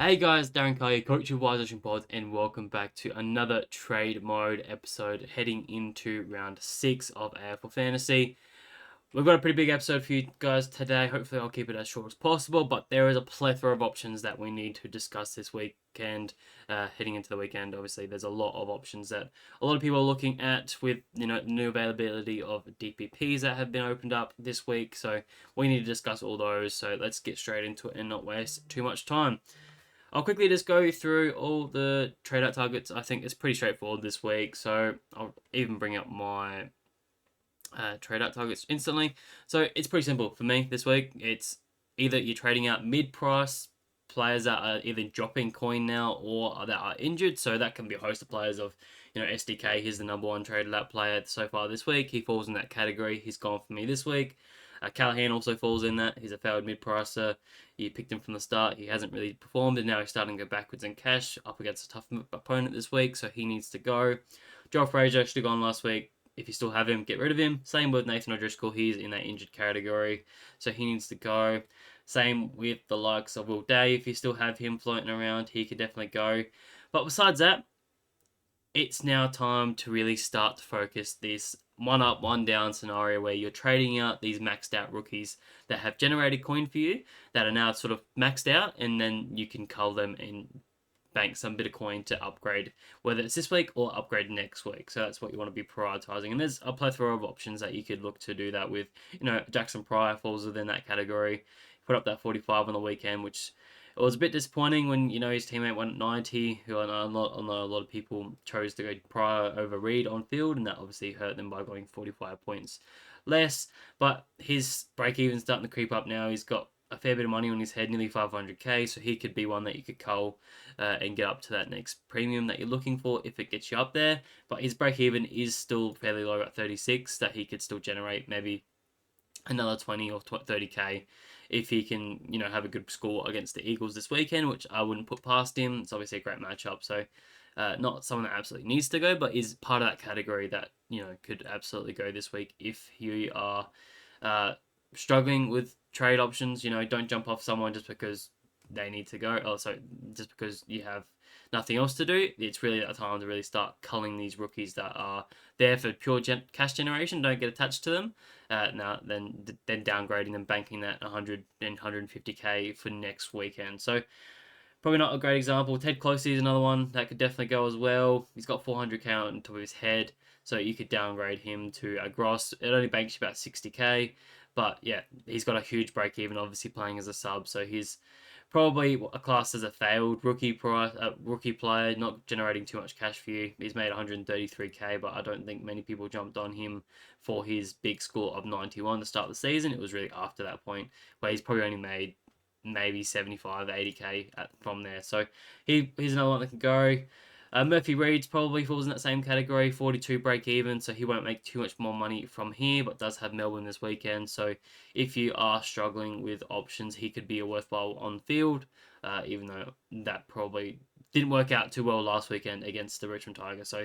Hey guys, Darren Kelly, Coach of Wise Ocean Pods, and welcome back to another trade mode episode heading into round 6 of AFL Fantasy. We've got a pretty big episode for you guys today. Hopefully, I'll keep it as short as possible, but there is a plethora of options that we need to discuss this weekend. Heading into the weekend, obviously, there's a lot of options that a lot of people are looking at with new availability of DPPs that have been opened up this week. So we need to discuss all those. So let's get straight into it and not waste too much time. I'll quickly just go through all the trade out targets. I think it's pretty straightforward this week, so I'll even bring up my trade out targets instantly. So it's pretty simple for me this week. It's either you're trading out mid price players that are either dropping coin now or that are injured. So that can be a host of players of, SDK. He's the number one traded out player so far this week. He falls in that category. He's gone for me this week. Callahan also falls in that. He's a failed mid-pricer. You picked him from the start. He hasn't really performed, and now he's starting to go backwards in cash up against a tough opponent this week, so he needs to go. Joel Frazier should have gone last week. If you still have him, get rid of him. Same with Nathan O'Driscoll. He's in that injured category, so he needs to go. Same with the likes of Will Day. If you still have him floating around, he could definitely go. But besides that, it's now time to really start to focus this one up, one down scenario where you're trading out these maxed out rookies that have generated coin for you that are now sort of maxed out, and then you can cull them and bank some bit of coin to upgrade, whether it's this week or upgrade next week. So that's what you want to be prioritizing. And there's a plethora of options that you could look to do that with. Jackson Pryor falls within that category. Put up that 45 on the weekend, which it was a bit disappointing when his teammate went 90. Who I know a lot of people chose to go Pryor over Reed on field, and that obviously hurt them by going 45 points less. But his break even's starting to creep up now. He's got a fair bit of money on his head, nearly 500k, so he could be one that you could cull and get up to that next premium that you're looking for if it gets you up there. But his break even is still fairly low at 36, that he could still generate maybe another 20 or 30k if he can, have a good score against the Eagles this weekend, which I wouldn't put past him. It's obviously a great matchup, so not someone that absolutely needs to go, but is part of that category that could absolutely go this week if you are struggling with trade options. Don't jump off someone just because they need to go. Also, just because you have nothing else to do. It's really a time to really start culling these rookies that are there for pure cash generation. Don't get attached to them. Then downgrading them, banking that 100 and 150k for next weekend. So probably not a great example. Ted Closey is another one that could definitely go as well. He's got 400k on top of his head, so you could downgrade him to a gross. It only banks you about 60k, but yeah, he's got a huge break even, obviously playing as a sub, so he's probably a class as a failed rookie player, not generating too much cash for you. He's made 133k, but I don't think many people jumped on him for his big score of 91 to start the season. It was really after that point where he's probably only made maybe 75, 80k from there. So he's another one that can go. Murphy Reed's probably falls in that same category, 42 break even, so he won't make too much more money from here, but does have Melbourne this weekend. So if you are struggling with options, he could be a worthwhile on field, even though that probably didn't work out too well last weekend against the Richmond Tigers. So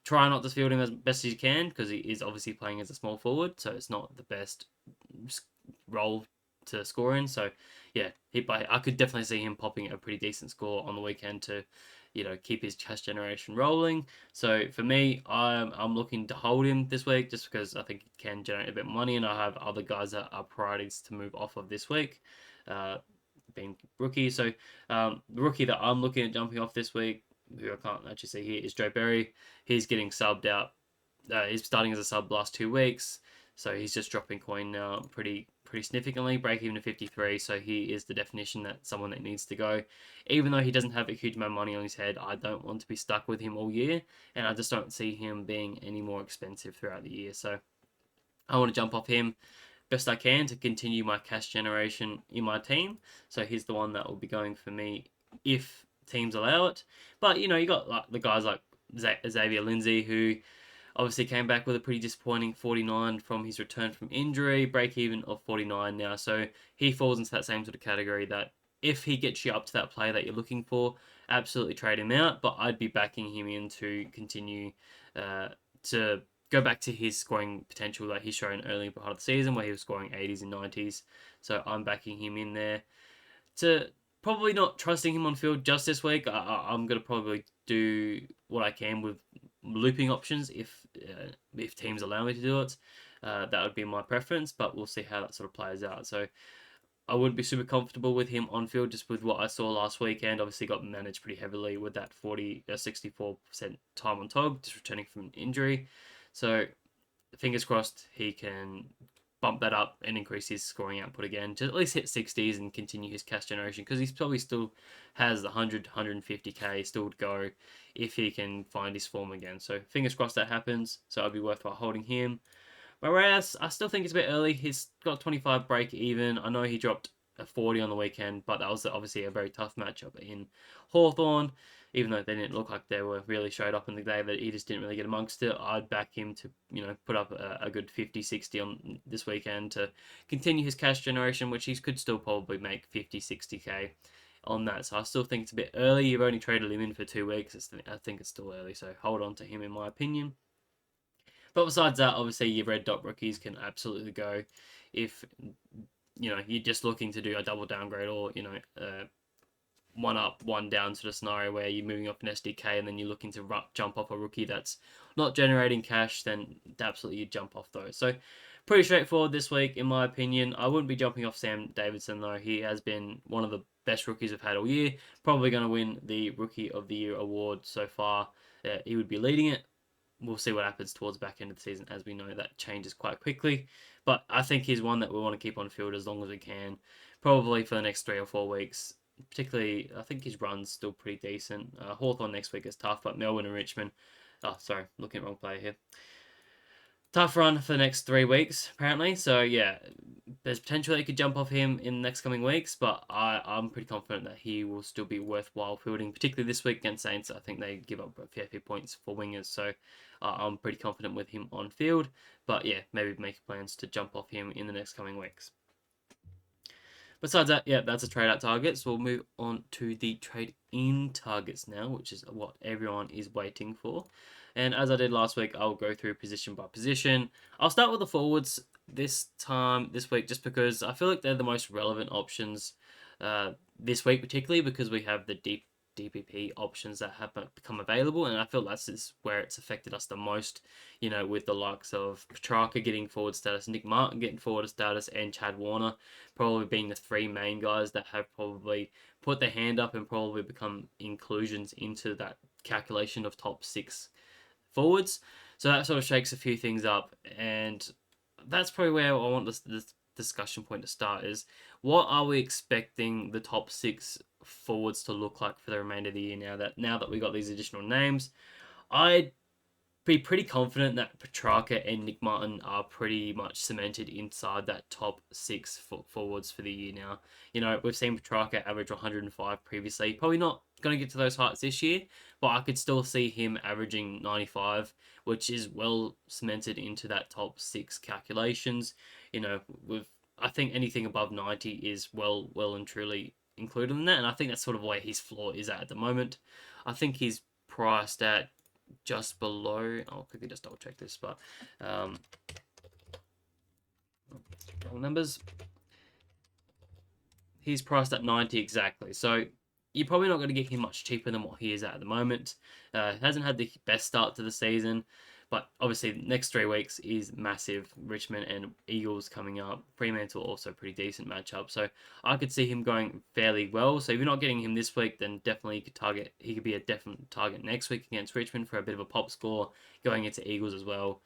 try not to field him as best as you can, because he is obviously playing as a small forward, so it's not the best role to score in. So yeah, I could definitely see him popping a pretty decent score on the weekend to keep his cash generation rolling. So for me, I'm looking to hold him this week just because I think he can generate a bit of money, and I have other guys that are priorities to move off of this week, being rookie. So the rookie that I'm looking at jumping off this week, who I can't actually see here, is Joe Berry. He's getting subbed out. He's starting as a sub last 2 weeks, so he's just dropping coin now pretty significantly, break even to 53, so he is the definition that someone that needs to go. Even though he doesn't have a huge amount of money on his head, I don't want to be stuck with him all year, and I just don't see him being any more expensive throughout the year. So I want to jump off him best I can to continue my cash generation in my team. So he's the one that will be going for me if teams allow it. But you got like the guys like Xavier Lindsay, who obviously came back with a pretty disappointing 49 from his return from injury, break even of 49 now. So he falls into that same sort of category that if he gets you up to that player that you're looking for, absolutely trade him out. But I'd be backing him in to continue to go back to his scoring potential that he's shown early part of the season where he was scoring 80s and 90s. So I'm backing him in there to Probably not trusting him on field just this week. I'm going to probably do what I can with looping options if teams allow me to do it. That would be my preference, but we'll see how that sort of plays out. So I wouldn't be super comfortable with him on field just with what I saw last weekend. Obviously, got managed pretty heavily with that 64% time on Tog, just returning from an injury. So fingers crossed he can bump that up and increase his scoring output again to at least hit 60s and continue his cash generation, because he's probably still has 150k still to go if he can find his form again. So fingers crossed that happens. So it'll be worthwhile holding him. Whereas I still think it's a bit early. He's got 25 break even. I know he dropped a 40 on the weekend, but that was obviously a very tough matchup in Hawthorn. Even though they didn't look like they were really showed up in the day, that he just didn't really get amongst it. I'd back him to, put up a good 50, 60 on this weekend to continue his cash generation, which he could still probably make 50, 60k on that. So I still think it's a bit early. You've only traded him in for 2 weeks. I think it's still early, so hold on to him in my opinion. But besides that, obviously your red dot rookies can absolutely go if you're just looking to do a double downgrade, or one up, one down sort of scenario where you're moving off an SDK and then you're looking to jump off a rookie that's not generating cash, then absolutely you jump off those. So pretty straightforward this week in my opinion. I wouldn't be jumping off Sam Davidson though. He has been one of the best rookies I've had all year. Probably going to win the Rookie of the Year award so far. He would be leading it. We'll see what happens towards the back end of the season, as we know that changes quite quickly. But I think he's one that we want to keep on field as long as we can, probably for the next 3 or 4 weeks. Particularly, I think his run's still pretty decent. Hawthorn next week is tough, but Melbourne and Richmond. Oh, sorry, looking at the wrong player here. Tough run for the next 3 weeks, apparently. So, yeah, there's potential that he could jump off him in the next coming weeks, but I'm pretty confident that he will still be worthwhile fielding, particularly this week against Saints. I think they give up a fair few points for wingers, so I'm pretty confident with him on field. But, yeah, maybe make plans to jump off him in the next coming weeks. Besides that, yeah, that's a trade out target. So we'll move on to the trade in targets now, which is what everyone is waiting for. And as I did last week, I'll go through position by position. I'll start with the forwards this week, just because I feel like they're the most relevant options this week, particularly because we have the deep DPP options that have become available, and I feel that's where it's affected us the most. With the likes of Petrarca getting forward status, Nick Martin getting forward status, and Chad Warner probably being the three main guys that have probably put their hand up and probably become inclusions into that calculation of top 6 forwards. So that sort of shakes a few things up, and that's probably where I want this discussion point to start is, what are we expecting the top 6 forwards to look like for the remainder of the year now that we got these additional names? I'd be pretty confident that Petrarca and Nick Martin are pretty much cemented inside that top 6 forwards for the year now. We've seen Petrarca average 105 previously. Probably not going to get to those heights this year, but I could still see him averaging 95, which is well cemented into that top 6 calculations. I think anything above 90 is well and truly included in that, and I think that's sort of where his floor is at the moment. I think he's priced at just below. I'll quickly just double check this, but wrong numbers. He's priced at 90 exactly, so you're probably not going to get him much cheaper than what he is at the moment. Hasn't had the best start to the season, but obviously the next 3 weeks is massive. Richmond and Eagles coming up. Fremantle also pretty decent matchup, so I could see him going fairly well. So if you're not getting him this week, then definitely he could be a definite target next week against Richmond for a bit of a pop score, going into Eagles as well.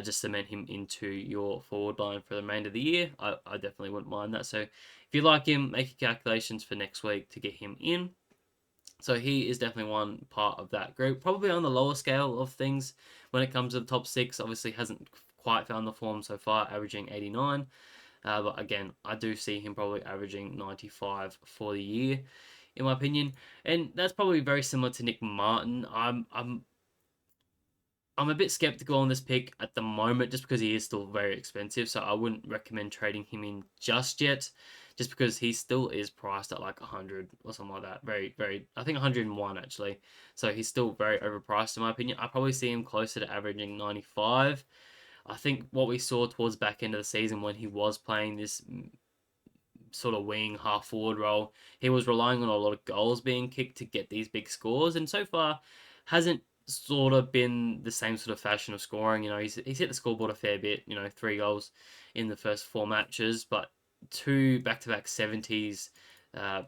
Just cement him into your forward line for the remainder of the year. I definitely wouldn't mind that. So if you like him, make your calculations for next week to get him in. So he is definitely one part of that group. Probably on the lower scale of things when it comes to the top 6. Obviously hasn't quite found the form so far, averaging 89. But again, I do see him probably averaging 95 for the year, in my opinion. And that's probably very similar to Nick Martin. I'm a bit skeptical on this pick at the moment, just because he is still very expensive. So I wouldn't recommend trading him in just yet, just because he still is priced at like 100 or something like that. Very, very, I think 101 actually. So he's still very overpriced in my opinion. I probably see him closer to averaging 95. I think what we saw towards the back end of the season when he was playing this sort of wing, half forward role. He was relying on a lot of goals being kicked to get these big scores, and so far hasn't sort of been the same sort of fashion of scoring. He's hit the scoreboard a fair bit. 3 goals in the first 4 matches, but 2 back-to-back 70s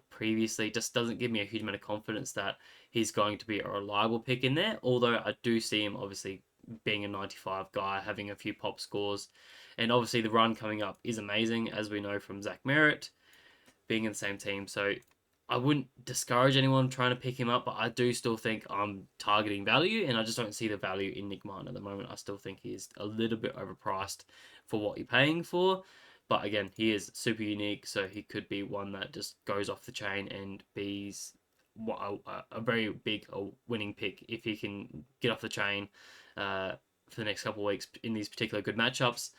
previously just doesn't give me a huge amount of confidence that he's going to be a reliable pick in there. Although I do see him obviously being a 95 guy, having a few pop scores, and obviously the run coming up is amazing, as we know from Zach Merritt being in the same team. So I wouldn't discourage anyone trying to pick him up, but I do still think I'm targeting value, and I just don't see the value in Nick Martin at the moment. I still think he is a little bit overpriced for what you're paying for. But again, he is super unique, so he could be one that just goes off the chain and be a very big winning pick if he can get off the chain for the next couple of weeks in these particular good matchups.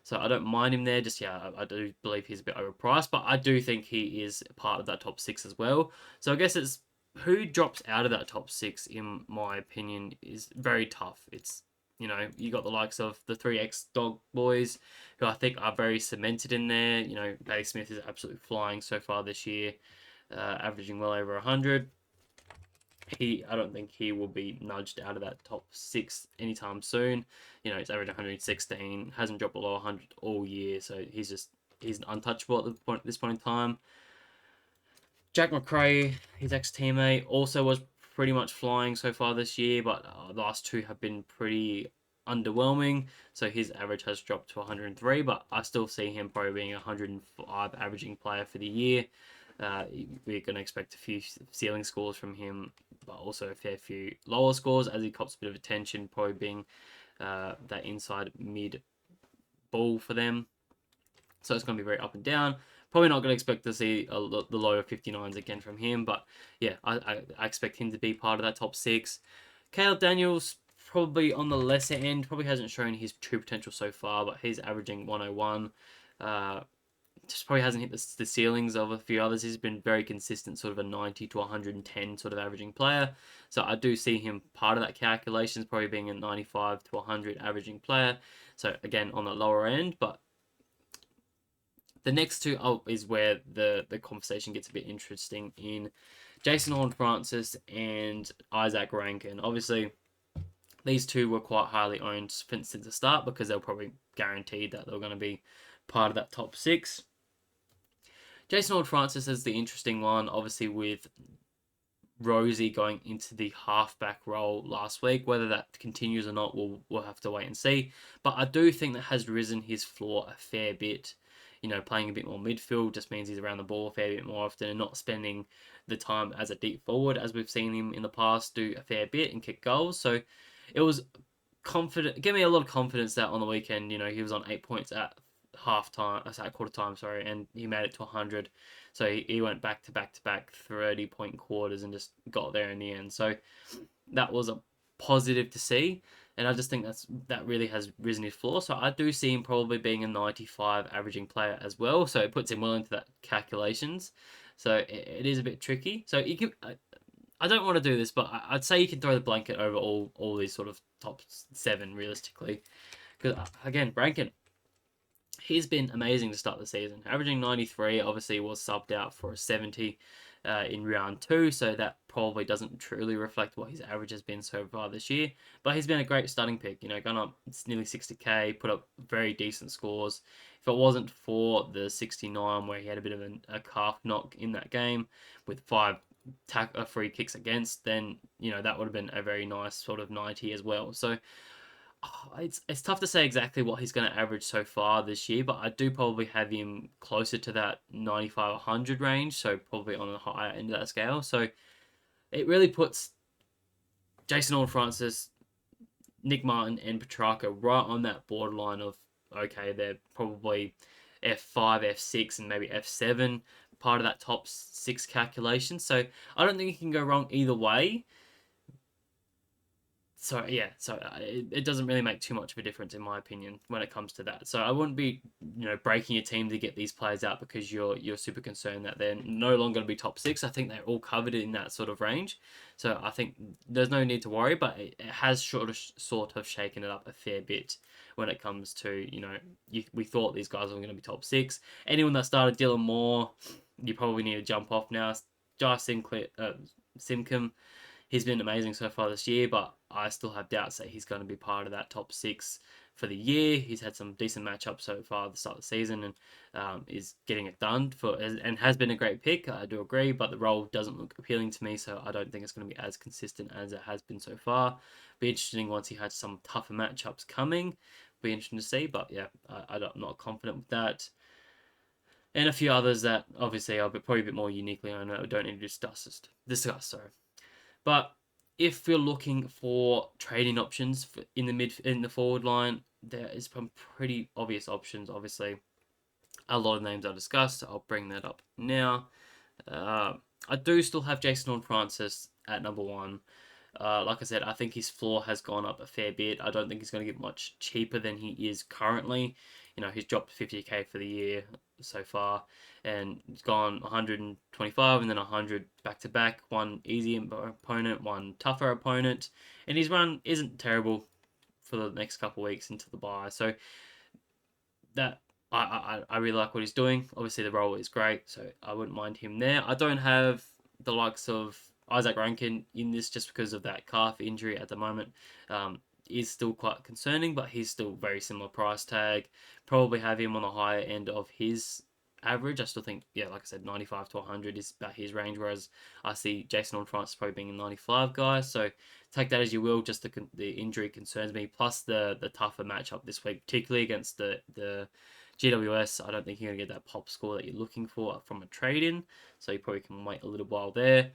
So I don't mind him there. Just, yeah, I do believe he's a bit overpriced, but I do think he is part of that top 6 as well. So I guess it's who drops out of that top 6, in my opinion, is very tough. It's, you got the likes of the 3X Dog boys, who I think are very cemented in there. Bailey Smith is absolutely flying so far this year, averaging well over 100. I don't think he will be nudged out of that top 6 anytime soon. He's averaging 116, hasn't dropped below 100 all year, so he's untouchable at this point in time. Jack McRae, his ex-teammate, also was pretty much flying so far this year, but the last 2 have been pretty underwhelming, so his average has dropped to 103, but I still see him probably being a 105 averaging player for the year. We're going to expect a few ceiling scores from him, but also a fair few lower scores as he cops a bit of attention, probably being that inside mid ball for them. So it's going to be very up and down. Probably not going to expect to see the lower 59s again from him, but yeah, I expect him to be part of that top 6. Caleb Daniels, probably on the lesser end, probably hasn't shown his true potential so far, but he's averaging 101. Just probably hasn't hit the ceilings of a few others. He's been very consistent, sort of a 90 to 110 sort of averaging player. So I do see him part of that calculation, probably being a 95 to 100 averaging player. So again, on the lower end, but the next 2 is where the conversation gets a bit interesting in Jason Horne-Francis and Isaac Rankin. Obviously, these 2 were quite highly owned since the start because they're probably guaranteed that they're going to be part of that top 6. Jason Horne-Francis is the interesting one, obviously with Rosie going into the halfback role last week. Whether that continues or not, we'll have to wait and see. But I do think that has risen his floor a fair bit. Playing a bit more midfield just means he's around the ball a fair bit more often and not spending the time as a deep forward, as we've seen him in the past do a fair bit and kick goals. So it was confident. Gave me a lot of confidence that on the weekend, he was on 8 points at quarter time, and he made it to 100. So he went back to back 30-point quarters and just got there in the end. So that was a positive to see, and I just think that really has risen his floor. So I do see him probably being a 95 averaging player as well. So it puts him well into that calculations. So it is a bit tricky. So you can. I don't want to do this, but I'd say you can throw the blanket over all these sort of top 7 realistically, because again, Rankin, he's been amazing to start the season. Averaging 93, obviously was subbed out for a 70 in round 2, so that probably doesn't truly reflect what his average has been so far this year. But he's been a great starting pick, gone up nearly 60k, put up very decent scores. If it wasn't for the 69 where he had a bit of a calf knock in that game with 5 free kicks against, then that would have been a very nice sort of 90 as well. So it's tough to say exactly what he's going to average so far this year, but I do probably have him closer to that 95-100 range, so probably on the higher end of that scale. So it really puts Jason Horne-Francis, Nick Martin, and Petrarca right on that borderline of, okay, they're probably F5, F6, and maybe F7, part of that top 6 calculation. So I don't think you can go wrong either way. it doesn't really make too much of a difference in my opinion when it comes to that. So I wouldn't be breaking your team to get these players out because you're super concerned that they're no longer going to be top six. I think they're all covered in that sort of range. So I think there's no need to worry, but it has sort of shaken it up a fair bit when it comes to we thought these guys were going to be top six. Anyone that started Dylan Moore, you probably need to jump off now. Jai Sinclair, Simcom, he's been amazing so far this year, but I still have doubts that he's going to be part of that top six for the year. He's had some decent matchups so far at the start of the season and is getting it done and has been a great pick. I do agree, but the role doesn't look appealing to me, so I don't think it's going to be as consistent as it has been so far. Be interesting once he has some tougher matchups coming. Be interesting to see, but yeah, I'm not confident with that. And a few others that obviously are probably a bit more uniquely owned that we don't need to discuss. Sorry. But if you're looking for trading options in the forward line, there is some pretty obvious options. Obviously, a lot of names I discussed. I'll bring that up now. I do still have Jason Horne-Francis at number one. Like I said, I think his floor has gone up a fair bit. I don't think he's going to get much cheaper than he is currently. He's dropped 50k for the year so far, and he's gone 125 and then 100 back to back. One easy opponent, one tougher opponent, and his run isn't terrible for the next couple of weeks into the bye. So that I really like what he's doing. Obviously, the role is great, so I wouldn't mind him there. I don't have the likes of Isaac Rankin in this just because of that calf injury at the moment. Is still quite concerning, but he's still very similar price tag. Probably have him on the higher end of his average. I still think, yeah, like I said, 95 to 100 is about his range, whereas I see Jason Horne-Francis probably being a 95 guy. So take that as you will. Just the injury concerns me, plus the tougher matchup this week, particularly against the GWS. I don't think you're going to get that pop score that you're looking for from a trade-in, so you probably can wait a little while there.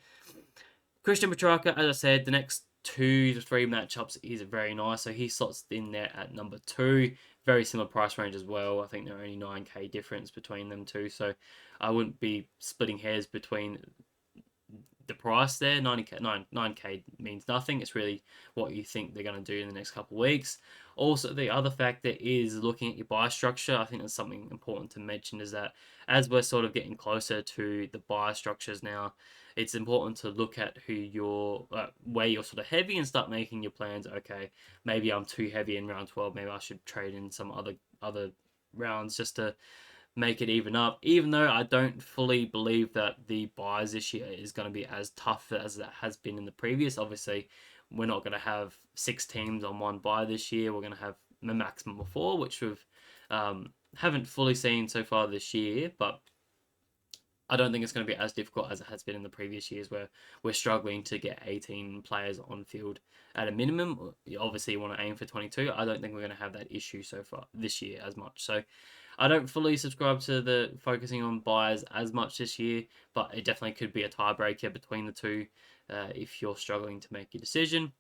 Christian Petrarca, as I said, the next 2 to 3 matchups is very nice. So he slots in there at number 2. Very similar price range as well. I think there are only 9k difference between them two. So I wouldn't be splitting hairs between the price there. 9k means nothing. It's really what you think they're going to do in the next couple of weeks. Also, the other factor is looking at your buy structure. I think that's something important to mention, is that as we're sort of getting closer to the buy structures now, it's important to look at where you're sort of heavy and start making your plans. Okay, maybe I'm too heavy in round 12. Maybe I should trade in some other rounds just to make it even up. Even though I don't fully believe that the buys this year is going to be as tough as it has been in the previous. Obviously, we're not going to have 6 teams on one buy this year. We're going to have a maximum of 4, which we've haven't fully seen so far this year, but I don't think it's going to be as difficult as it has been in the previous years, where we're struggling to get 18 players on field at a minimum. Obviously, you want to aim for 22. I don't think we're going to have that issue so far this year as much. So I don't fully subscribe to the focusing on buys as much this year, but it definitely could be a tiebreaker between the two if you're struggling to make your decision.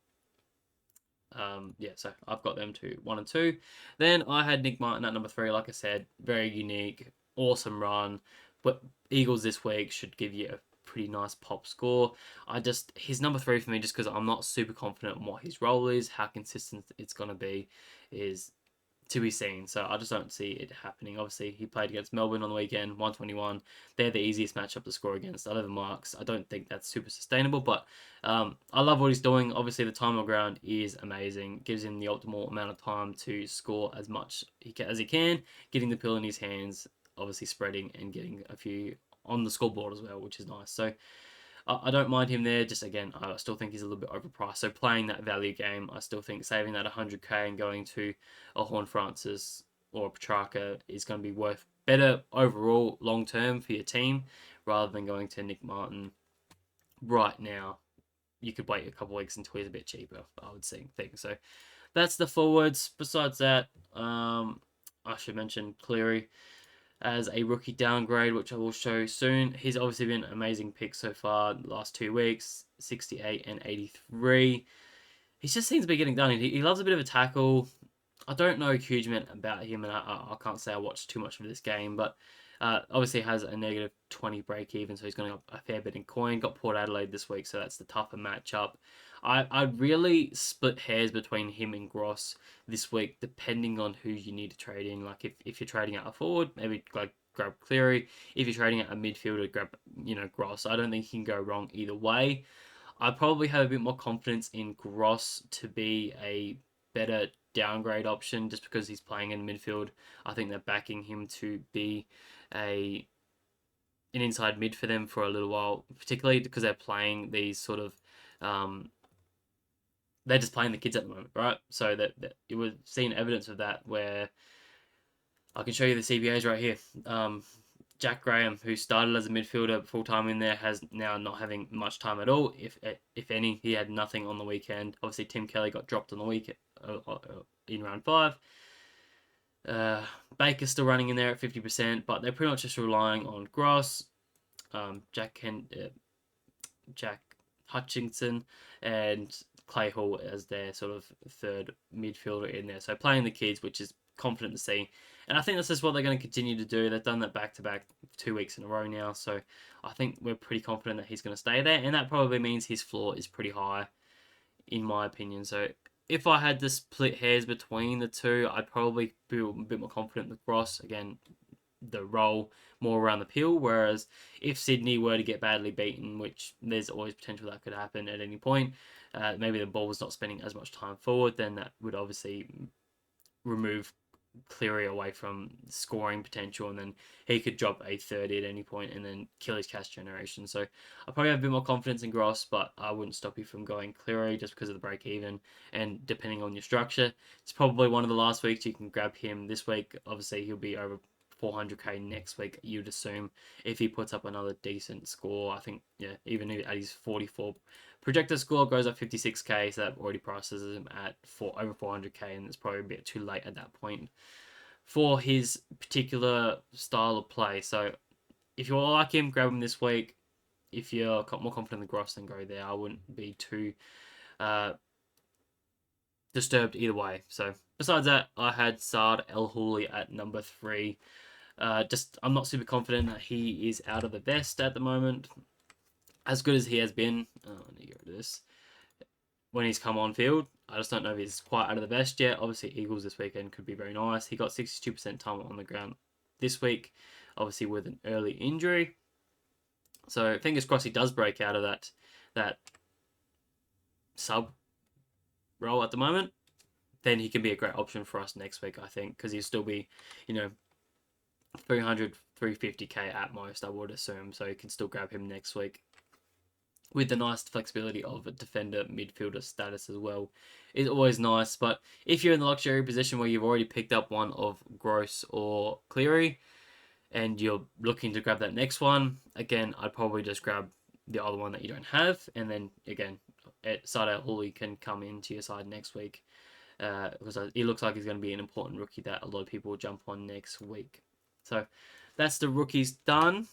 So I've got them to 1 and 2. Then I had Nick Martin at number 3. Like I said, very unique, awesome run. But Eagles this week should give you a pretty nice pop score. He's number 3 for me just because I'm not super confident in what his role is, how consistent it's going to be is to be seen. So I just don't see it happening. Obviously, he played against Melbourne on the weekend, 121. They're the easiest matchup to score against. 11 marks. I don't think that's super sustainable, but I love what he's doing. Obviously, the time on ground is amazing. Gives him the optimal amount of time to score as much as he can, getting the pill in his hands, obviously spreading and getting a few on the scoreboard as well, which is nice. So I don't mind him there. Just again, I still think he's a little bit overpriced. So playing that value game, I still think saving that 100k and going to a Horne-Francis or a Petrarca is going to be worth better overall long term for your team, rather than going to Nick Martin right now. You could wait a couple of weeks until he's a bit cheaper, I would think. So that's the forwards. Besides that, I should mention Cleary as a rookie downgrade, which I will show soon. He's obviously been an amazing pick so far the last 2 weeks, 68 and 83. He just seems to be getting done. He loves a bit of a tackle. I don't know a huge amount about him, and I can't say I watched too much of this game, but Obviously has a negative 20 break even, so he's going to a fair bit in coin. Got Port Adelaide this week, so that's the tougher matchup. I'd really split hairs between him and Gross this week, depending on who you need to trade in. Like if you're trading out a forward, maybe like grab Cleary. If you're trading out a midfielder, grab Gross. I don't think you can go wrong either way. I probably have a bit more confidence in Gross to be a better downgrade option just because he's playing in midfield. I think they're backing him to be a an inside mid for them for a little while, particularly because they're playing these sort of they're just playing the kids at the moment, right? So that it was seen evidence of that where I can show you the CBAs right here. Jack Graham, who started as a midfielder full time in there, has now not having much time at all, if any. He had nothing on the weekend. Obviously, Tim Kelly got dropped on the week in round 5. Baker's still running in there at 50%, but they're pretty much just relying on Gross, Jack Hutchinson, and Clay Hall as their sort of third midfielder in there. So playing the kids, which is confident to see. And I think this is what they're going to continue to do. They've done that back-to-back 2 weeks in a row now. So I think we're pretty confident that he's going to stay there. And that probably means his floor is pretty high, in my opinion. So if I had to split hairs between the two, I'd probably feel a bit more confident with Gross. Again, the role more around the pill. Whereas if Sydney were to get badly beaten, which there's always potential that could happen at any point, maybe the ball was not spending as much time forward, then that would obviously remove Cleary away from scoring potential, and then he could drop a 30 at any point and then kill his cash generation. So I probably have a bit more confidence in Gross, but I wouldn't stop you from going Cleary just because of the break even. And depending on your structure, it's probably one of the last weeks you can grab him this week. Obviously, he'll be over 400k next week, you'd assume, if he puts up another decent score. I think, yeah, even at his 44 projected score goes up 56k, so that already prices him at over 400k, and it's probably a bit too late at that point for his particular style of play. So if you like him, grab him this week. If you're more confident in the Gross, then go there. I wouldn't be too disturbed either way. So besides that, I had Saad El Houli at number 3. I'm not super confident that he is out of the best at the moment. As good as he has been, let me get rid of this. When he's come on field, I just don't know if he's quite out of the best yet. Obviously, Eagles this weekend could be very nice. He got 62% time on the ground this week, obviously with an early injury. So fingers crossed he does break out of that sub role at the moment. Then he can be a great option for us next week, I think, because he'll still be, 300, 350k at most, I would assume. So you can still grab him next week with the nice flexibility of a defender midfielder status as well. It's always nice. But if you're in the luxury position where you've already picked up one of Gross or Cleary and you're looking to grab that next one, again, I'd probably just grab the other one that you don't have. And then, again, Saad El Houli can come into your side next week. Because he looks like he's going to be an important rookie that a lot of people will jump on next week. So that's the rookies done.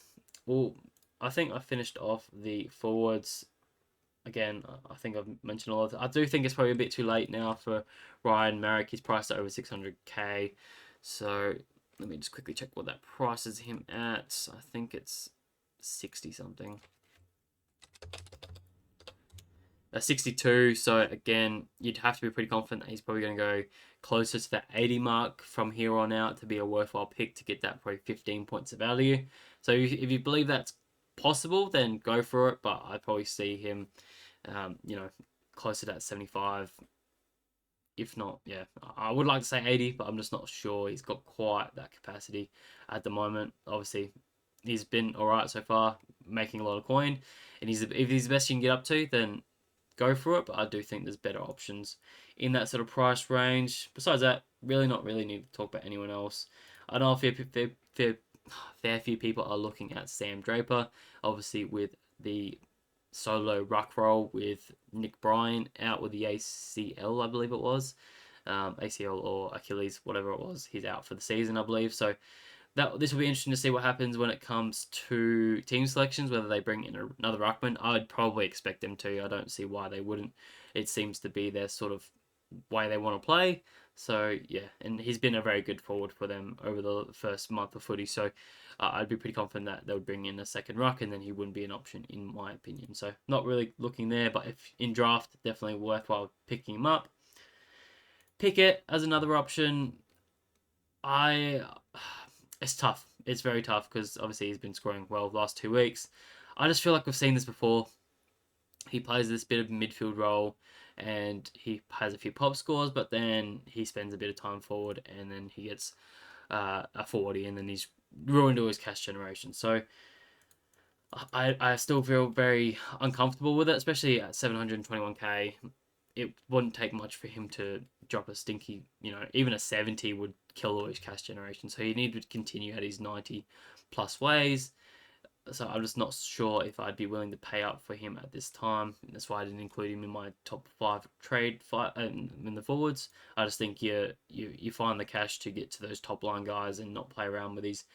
Well, I think I finished off the forwards. Again, I think I've mentioned all of it. I do think it's probably a bit too late now for Ryan Marrick. He's priced at over 600k. So let me just quickly check what that prices him at. I think it's 60 something. 62. So again, you'd have to be pretty confident that he's probably going to go closer to that 80 mark from here on out to be a worthwhile pick to get that probably 15 points of value. So if you believe that's possible, then go for it. But I probably see him, closer to that 75. If not, yeah, I would like to say 80, but I'm just not sure he's got quite that capacity at the moment. Obviously, he's been all right so far, making a lot of coin, and if he's the best you can get up to, then go for it. But I do think there's better options in that sort of price range. Besides that, not really need to talk about anyone else. I know fair few people are looking at Sam Draper, obviously with the solo ruck role with Nick Bryan out with the ACL, I believe it was. ACL or Achilles, whatever it was. He's out for the season, I believe. So this will be interesting to see what happens when it comes to team selections, whether they bring in another ruckman. I'd probably expect them to. I don't see why they wouldn't. It seems to be their sort of way they want to play. So yeah, and he's been a very good forward for them over the first month of footy. So I'd be pretty confident that they would bring in a second ruck, and then he wouldn't be an option in my opinion. So not really looking there, but if in draft, definitely worthwhile picking him up. Pickett as another option. I it's tough. It's very tough because obviously he's been scoring well the last 2 weeks. I just feel like we've seen this before. He plays this bit of midfield role and he has a few pop scores, but then he spends a bit of time forward and then he gets a 40 and then he's ruined all his cash generation. So I still feel very uncomfortable with it, especially at 721k. It wouldn't take much for him to drop a stinky, even a 70 would kill all his cash generation. So he needed to continue at his 90 plus ways. So I'm just not sure if I'd be willing to pay up for him at this time. That's why I didn't include him in my top 5 trade in the forwards. I just think you find the cash to get to those top line guys and not play around with these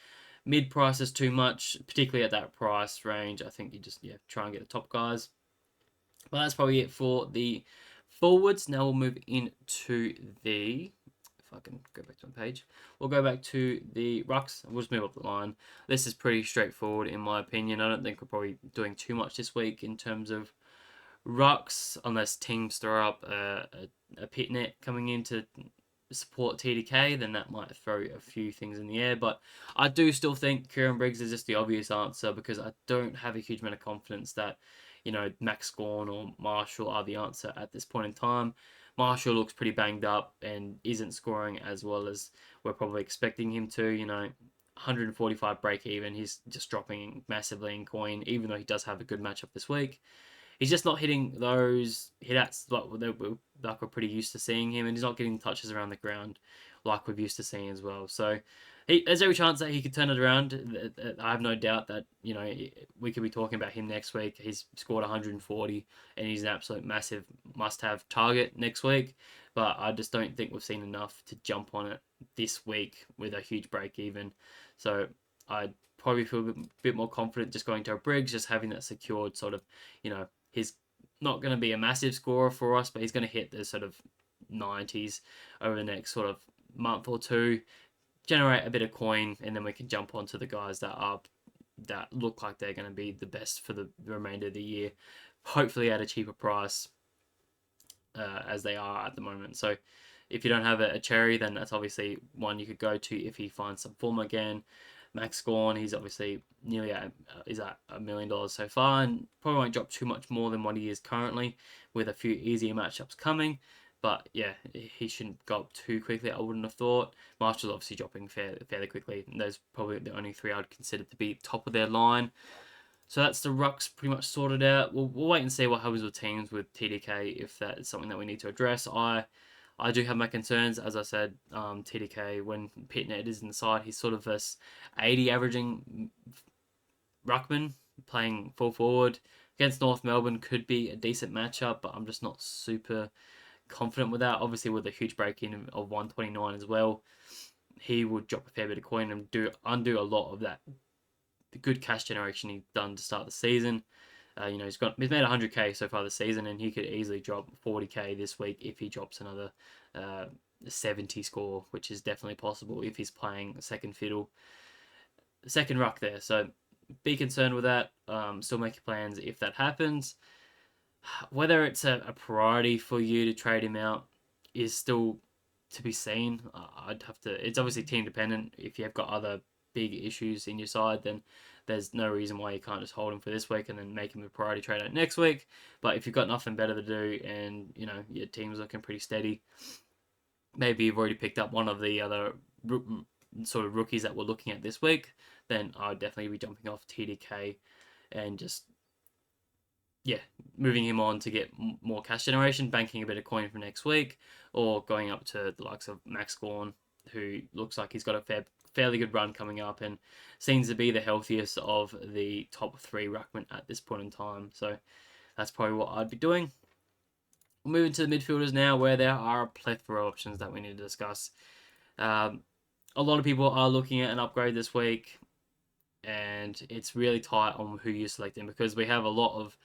mid prices too much, particularly at that price range. I think you just try and get the top guys. But that's probably it for the forwards. Now we'll move into the, if I can go back to my page, we'll go back to the rucks. We'll just move up the line. This is pretty straightforward in my opinion. I don't think we're probably doing too much this week in terms of rucks, unless teams throw up a pit net coming in to support TDK, then that might throw a few things in the air. But I do still think Kieran Briggs is just the obvious answer because I don't have a huge amount of confidence that, Max Gawn or Marshall are the answer at this point in time. Marshall looks pretty banged up and isn't scoring as well as we're probably expecting him to. 145 break even. He's just dropping massively in coin, even though he does have a good matchup this week. He's just not hitting those hit-outs like we're pretty used to seeing him, and he's not getting touches around the ground like we've used to seeing as well. So there's every chance that he could turn it around. I have no doubt that we could be talking about him next week. He's scored 140, and he's an absolute massive must-have target next week. But I just don't think we've seen enough to jump on it this week with a huge break even. So I'd probably feel a bit more confident just going to a Briggs, just having that secured sort of, he's not going to be a massive scorer for us, but he's going to hit the sort of 90s over the next sort of month or two, generate a bit of coin, and then we can jump onto the guys that look like they're going to be the best for the remainder of the year, hopefully at a cheaper price as they are at the moment. So if you don't have a Cherry, then that's obviously one you could go to if he finds some form again. Max Gawn, he's obviously nearly at $1 million so far, and probably won't drop too much more than what he is currently, with a few easier matchups coming. But yeah, he shouldn't go up too quickly, I wouldn't have thought. Marshall's obviously dropping fairly quickly. And those probably the only three I'd consider to be top of their line. So that's the rucks pretty much sorted out. We'll wait and see what happens with teams with TDK if that is something that we need to address. I do have my concerns, as I said. TDK, when Pitnet is inside, he's sort of this 80 averaging ruckman playing full forward against North Melbourne. Could be a decent matchup, but I'm just not super confident with that. Obviously, with a huge break in of 129 as well, he would drop a fair bit of coin and undo a lot of that good cash generation he's done to start the season. He's made 100k so far this season, and he could easily drop 40k this week if he drops another 70 score, which is definitely possible if he's playing second fiddle, second ruck there. So be concerned with that. Still make your plans if that happens. Whether it's a priority for you to trade him out is still to be seen. I'd have to. It's obviously team dependent. If you have got other big issues in your side, then there's no reason why you can't just hold him for this week and then make him a priority trade out next week. But if you've got nothing better to do and your team's looking pretty steady, maybe you've already picked up one of the other sort of rookies that we're looking at this week, then I'd definitely be jumping off TDK and just moving him on to get more cash generation, banking a bit of coin for next week, or going up to the likes of Max Gawn, who looks like he's got a fairly good run coming up and seems to be the healthiest of the top 3 ruckmen at this point in time. So that's probably what I'd be doing. We'll move into the midfielders now, where there are a plethora of options that we need to discuss. A lot of people are looking at an upgrade this week, and it's really tight on who you're selecting because we have a lot of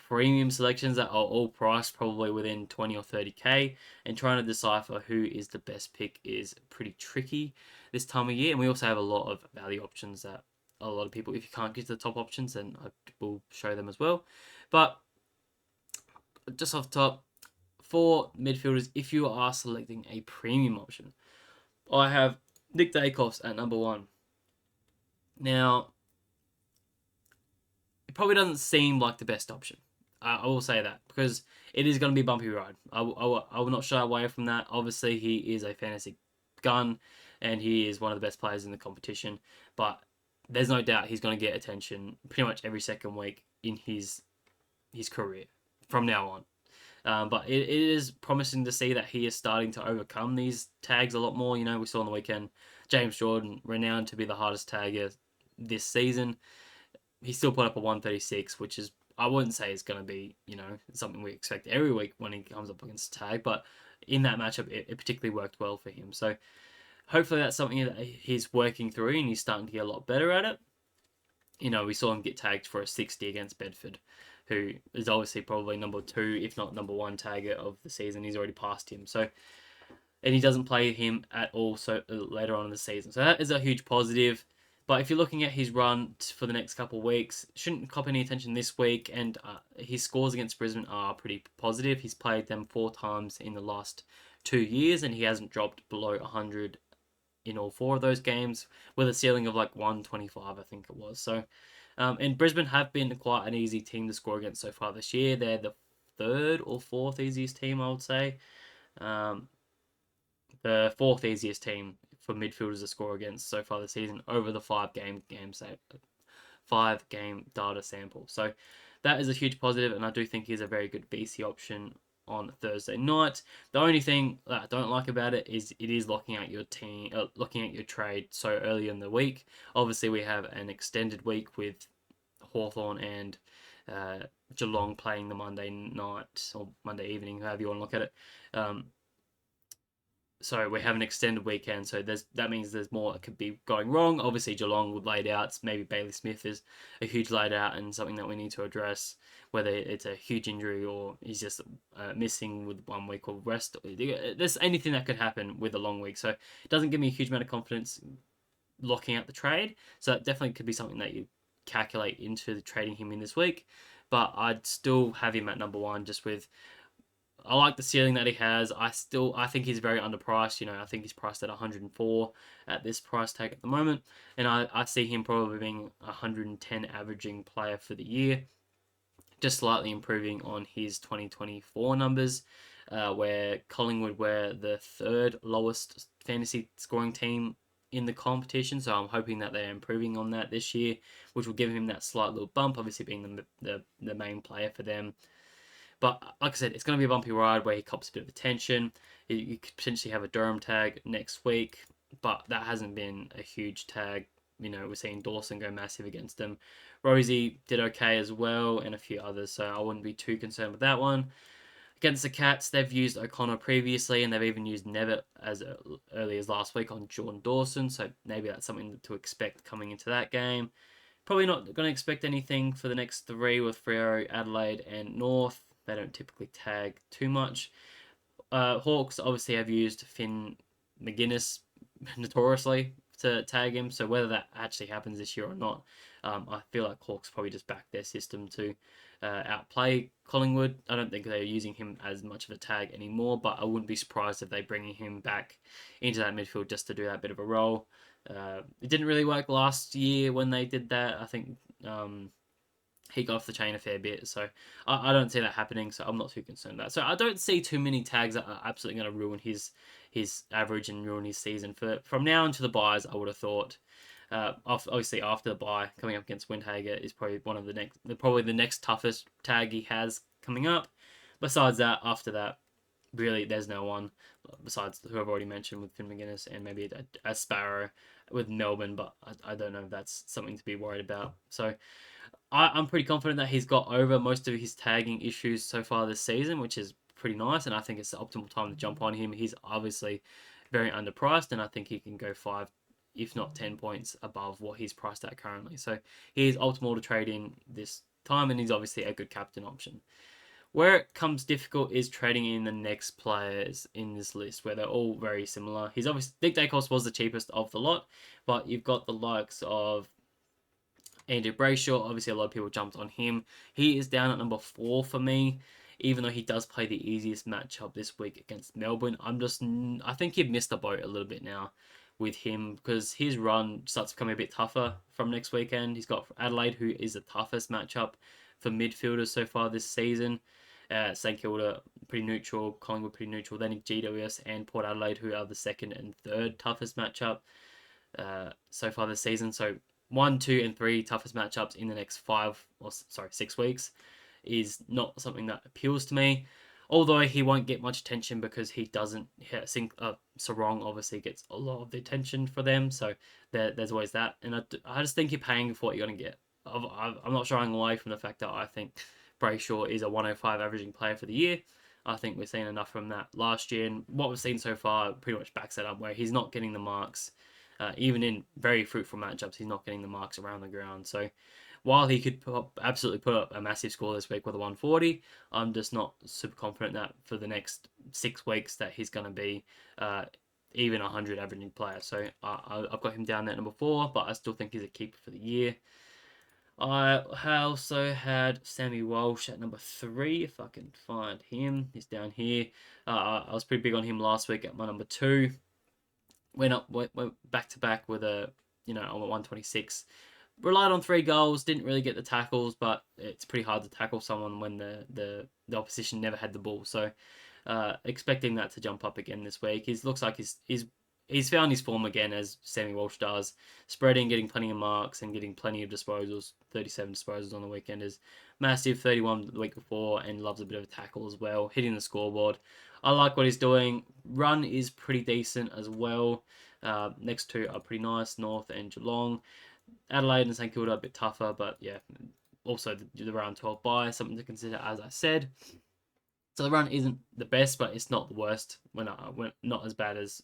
premium selections that are all priced probably within 20 or 30k, and trying to decipher who is the best pick is pretty tricky this time of year. And we also have a lot of value options that a lot of people, if you can't get to the top options, then I will show them as well. But just off the top, for midfielders, if you are selecting a premium option, I have Nick Dacos at number 1. Now, it probably doesn't seem like the best option. I will say that because it is going to be a bumpy ride. I will not shy away from that. Obviously, he is a fantasy gun and he is one of the best players in the competition. But there's no doubt he's going to get attention pretty much every second week in his career from now on. But it is promising to see that he is starting to overcome these tags a lot more. We saw on the weekend James Jordan, renowned to be the hardest tagger this season. He still put up a 136, which is, I wouldn't say is going to be, something we expect every week when he comes up against tag. But in that matchup, it particularly worked well for him. So hopefully that's something that he's working through and he's starting to get a lot better at it. We saw him get tagged for a 60 against Bedford, who is obviously probably number 2, if not number 1 tagger of the season. He's already passed him. So, and he doesn't play him at all so later on in the season. So that is a huge positive. But if you're looking at his run for the next couple of weeks, shouldn't cop any attention this week. And his scores against Brisbane are pretty positive. He's played them 4 times in the last 2 years, and he hasn't dropped below 100 in all 4 of those games, with a ceiling of like 125, I think it was. So, and Brisbane have been quite an easy team to score against so far this year. They're the 3rd or 4th easiest team, I would say. The 4th easiest team for midfielders to score against so far this season over the 5-game data sample. So that is a huge positive, and I do think he's a very good VC option on Thursday night. The only thing that I don't like about it is looking at your team, looking at your trade so early in the week. Obviously, we have an extended week with Hawthorn and Geelong playing the Monday night or Monday evening, however you want to look at it. So we have an extended weekend, so that means there's more that could be going wrong. Obviously, Geelong would laid out. Maybe Bailey Smith is a huge laid out and something that we need to address, whether it's a huge injury or he's just missing with 1 week of rest. There's anything that could happen with a long week, so it doesn't give me a huge amount of confidence locking out the trade. So that definitely could be something that you calculate into trading him in this week. But I'd still have him at number 1 just with... I like the ceiling that he has. I think he's very underpriced. I think he's priced at 104 at this price tag at the moment. And I see him probably being 110 averaging player for the year. Just slightly improving on his 2024 numbers, where Collingwood were the 3rd lowest fantasy scoring team in the competition. So I'm hoping that they're improving on that this year, which will give him that slight little bump, obviously being the main player for them. But like I said, it's going to be a bumpy ride where he cops a bit of attention. You could potentially have a Durham tag next week, but that hasn't been a huge tag. We're seeing Dawson go massive against them. Rosie did okay as well, and a few others, so I wouldn't be too concerned with that one. Against the Cats, they've used O'Connor previously, and they've even used Nevitt as early as last week on Jordan Dawson, so maybe that's something to expect coming into that game. Probably not going to expect anything for the next 3 with Freo, Adelaide, and North. They don't typically tag too much. Hawks obviously have used Finn McGuinness notoriously to tag him, so whether that actually happens this year or not, I feel like Hawks probably just back their system to outplay Collingwood. I don't think they're using him as much of a tag anymore, but I wouldn't be surprised if they're bringing him back into that midfield just to do that bit of a role. It didn't really work last year when they did that. I think he got off the chain a fair bit, so I don't see that happening, so I'm not too concerned about it. So I don't see too many tags that are absolutely going to ruin his average and ruin his season. From now into the buys, I would have thought, obviously after the buy, coming up against Windhager is probably the next toughest tag he has coming up. Besides that, after that, really there's no one besides who I've already mentioned with Finn McGuinness and maybe a Sparrow with Melbourne, but I don't know if that's something to be worried about. So I'm pretty confident that he's got over most of his tagging issues so far this season, which is pretty nice, and I think it's the optimal time to jump on him. He's obviously very underpriced, and I think he can go 5, if not 10 points above what he's priced at currently. So he's optimal to trade in this time, and he's obviously a good captain option. Where it comes difficult is trading in the next players in this list, where they're all very similar. He's obviously Nick Dacos was the cheapest of the lot, but you've got the likes of Andrew Brayshaw. Obviously, a lot of people jumped on him. He is down at number 4 for me, even though he does play the easiest matchup this week against Melbourne. I think you've missed the boat a little bit now with him because his run starts becoming a bit tougher from next weekend. He's got Adelaide, who is the toughest matchup for midfielders so far this season. St Kilda pretty neutral, Collingwood pretty neutral. Then GWS and Port Adelaide, who are the second and third toughest matchup so far this season. So 1, 2, and 3 toughest matchups in the next 6 weeks is not something that appeals to me. Although he won't get much attention because he doesn't. Sarong obviously gets a lot of the attention for them, so there's always that. And I just think you're paying for what you're going to get. I'm not shying away from the fact that I think Brayshaw is a 105 averaging player for the year. I think we've seen enough from that last year, and what we've seen so far pretty much backs that up, where he's not getting the marks. Even in very fruitful matchups, he's not getting the marks around the ground. So while he could absolutely put up a massive score this week with a 140, I'm just not super confident that for the next 6 weeks that he's going to be even 100 averaging player. So I've got him down there at number 4, but I still think he's a keeper for the year. I also had Sammy Walsh at number 3, if I can find him. He's down here. I was pretty big on him last week at my number 2. Went back to back with on a 126. Relied on 3 goals, didn't really get the tackles, but it's pretty hard to tackle someone when the opposition never had the ball. So expecting that to jump up again this week. He looks like he's found his form again, as Sammy Walsh does. Spreading, getting plenty of marks, and getting plenty of disposals. 37 disposals on the weekend is massive. 31 the week before, and loves a bit of a tackle as well. Hitting the scoreboard. I like what he's doing. Run is pretty decent as well. Next 2 are pretty nice, North and Geelong. Adelaide and St Kilda a bit tougher, but yeah, also the round 12 bye, something to consider, as I said. So the run isn't the best, but it's not the worst. When not as bad as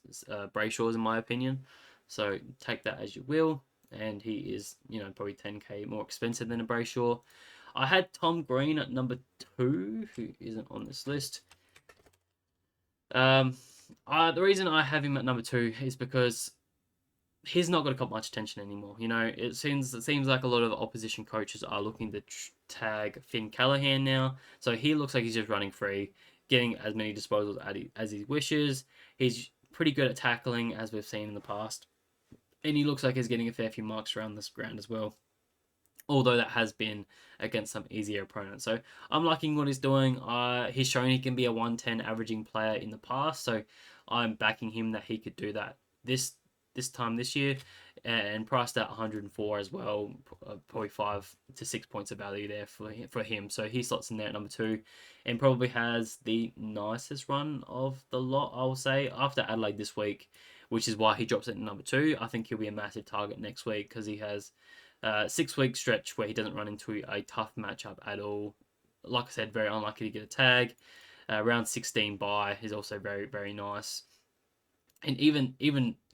Brayshaw's in my opinion. So take that as you will. And he is, probably 10k more expensive than a Brayshaw. I had Tom Green at number 2, who isn't on this list. The reason I have him at number 2 is because he's not going to cop much attention anymore. It seems like a lot of opposition coaches are looking to tag Finn Callaghan now. So he looks like he's just running free, getting as many disposals as he wishes. He's pretty good at tackling, as we've seen in the past. And he looks like he's getting a fair few marks around this ground as well. Although that has been against some easier opponents. So I'm liking what he's doing. He's shown he can be a 110 averaging player in the past. So I'm backing him that he could do that this time this year, and priced at 104 as well. Probably 5 to 6 points of value there for him. So he slots in there at number 2, and probably has the nicest run of the lot, I will say, after Adelaide this week, which is why he drops it in number 2. I think he'll be a massive target next week because he has 6-week stretch where he doesn't run into a tough matchup at all. Like I said, very unlikely to get a tag. Round 16 bye is also very, very nice. And even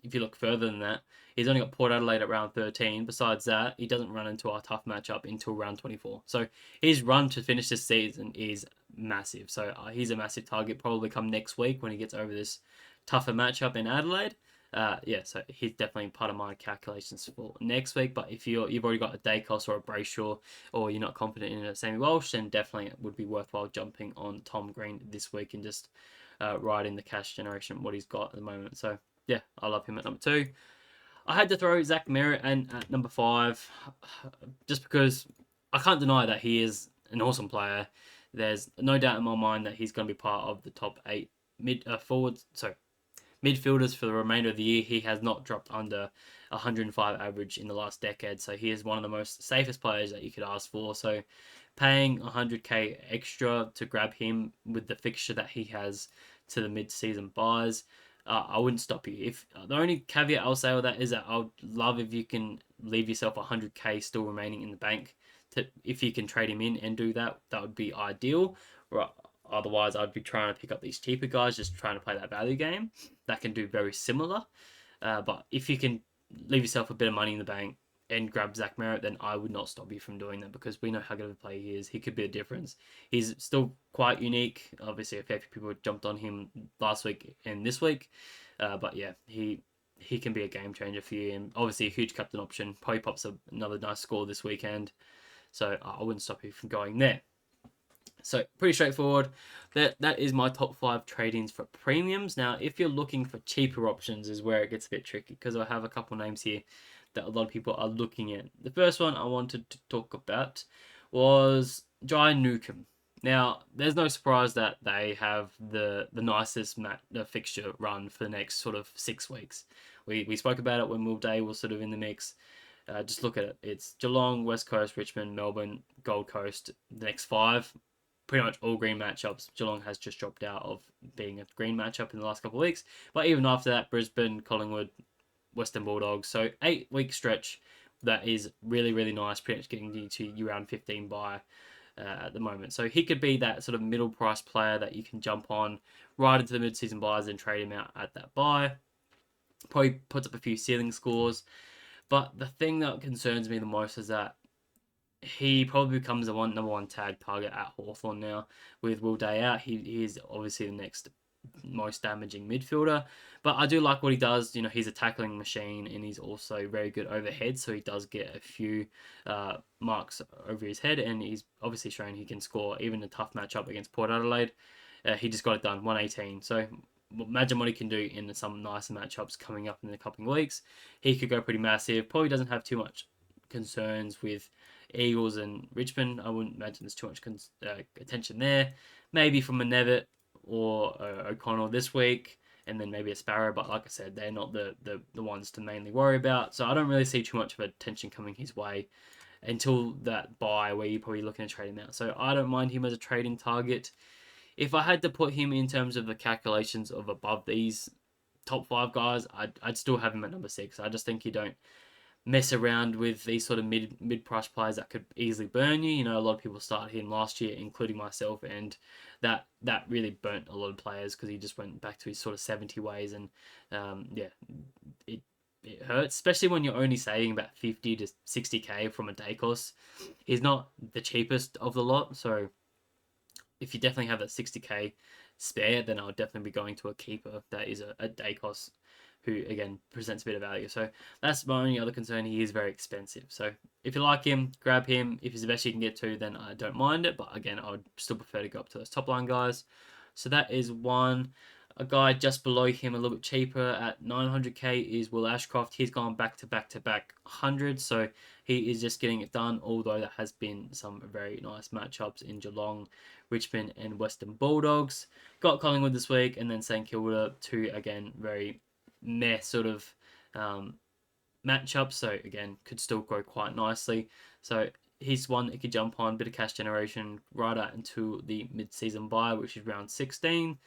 if you look further than that, he's only got Port Adelaide at round 13. Besides that, he doesn't run into a tough matchup until round 24. So his run to finish this season is massive. So he's a massive target probably come next week when he gets over this tougher matchup in Adelaide. So he's definitely part of my calculations for next week. But if you've already got a Dacos or a Brayshaw, or you're not confident in a Sammy Walsh, then definitely it would be worthwhile jumping on Tom Green this week and just riding the cash generation, what he's got at the moment. So yeah, I love him at number 2. I had to throw Zach Merritt at number 5, just because I can't deny that he is an awesome player. There's no doubt in my mind that he's going to be part of the top 8 midfielders for the remainder of the year. He has not dropped under 105 average in the last decade, so he is one of the most safest players that you could ask for. So paying 100k extra to grab him with the fixture that he has to the mid-season buys, I wouldn't stop you. If the only caveat I'll say with that is that I'd love if you can leave yourself 100k still remaining in the bank. If you can trade him in and do that, that would be ideal. Right. Otherwise, I'd be trying to pick up these cheaper guys, just trying to play that value game that can do very similar. But if you can leave yourself a bit of money in the bank, and grab Zach Merritt, then I would not stop you from doing that, because we know how good of a player he is. He could be a difference. He's still quite unique. Obviously, a fair few people jumped on him last week and this week, but yeah, he can be a game changer for you, and obviously a huge captain option. Probably pops another nice score this weekend, so I wouldn't stop you from going there. So pretty straightforward. That is my top 5 trade-ins for premiums. Now, if you're looking for cheaper options, is where it gets a bit tricky, because I have a couple names here that a lot of people are looking at. The first one I wanted to talk about was Jai Newcomb. Now, there's no surprise that they have the nicest fixture run for the next sort of 6 weeks. We spoke about it when Will Day was sort of in the mix. Just look at it. It's Geelong, West Coast, Richmond, Melbourne, Gold Coast. The next 5, pretty much all green matchups. Geelong has just dropped out of being a green matchup in the last couple of weeks. But even after that, Brisbane, Collingwood, Western Bulldogs. So 8-week stretch that is really, really nice. Pretty much getting you to round 15 by at the moment. So he could be that sort of middle price player that you can jump on right into the mid-season buys and trade him out at that buy. Probably puts up a few ceiling scores. But the thing that concerns me the most is that he probably becomes the number one tag target at Hawthorn now. With Will Day out, he is obviously the next most damaging midfielder. But I do like what he does. You know, he's a tackling machine, and he's also very good overhead, so he does get a few marks over his head, and he's obviously shown he can score even a tough matchup against Port Adelaide. He just got it done, 118. So imagine what he can do in some nice matchups coming up in a couple of weeks. He could go pretty massive. Probably doesn't have too much concerns with Eagles and Richmond. I wouldn't imagine there's too much attention there. Maybe from a Nevitt or O'Connell this week, and then maybe a Sparrow. But like I said, they're not the ones to mainly worry about. So I don't really see too much of attention coming his way until that buy where you're probably looking to trade him out. So I don't mind him as a trading target. If I had to put him in terms of the calculations of above these top 5 guys, I'd still have him at number 6. I just think you don't mess around with these sort of mid price players that could easily burn you. You know, a lot of people started him last year, including myself, and that really burnt a lot of players because he just went back to his sort of 70 ways, and it hurts, especially when you're only saving about 50 to 60k from a day cost. He's not the cheapest of the lot, so if you definitely have that 60k spare, then I'll definitely be going to a keeper that is a day cost, who again presents a bit of value. So that's my only other concern. He is very expensive. So if you like him, grab him. If he's the best you can get to, then I don't mind it. But again, I would still prefer to go up to those top line guys. So that is one. A guy just below him, a little bit cheaper at 900k, is Will Ashcroft. He's gone back to back 100, so he is just getting it done. Although there has been some very nice matchups in Geelong, Richmond, and Western Bulldogs. Got Collingwood this week, and then St Kilda, two again very meh sort of matchups. So again, could still grow quite nicely. So he's one that you could jump on, bit of cash generation right out into the mid-season buy, which is round 16.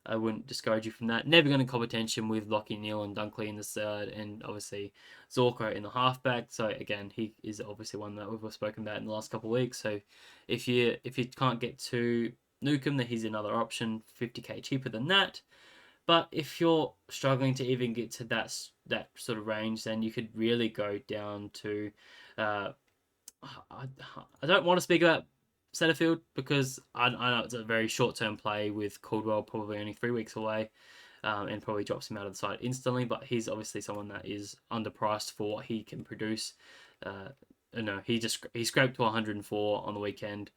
I wouldn't discourage you from that. Never going to cop attention with Lockie Neal and Dunkley in the third, and obviously Zorko in the halfback. So again, he is obviously one that we've spoken about in the last couple of weeks. So if you can't get to Newcomb, then he's another option, 50k cheaper than that. But if you're struggling to even get to that sort of range, then you could really go down to. I don't want to speak about Setterfield because I know it's a very short-term play with Caldwell probably only 3 weeks away, and probably drops him out of the side instantly. But he's obviously someone that is underpriced for what he can produce. He scraped to 104 on the weekend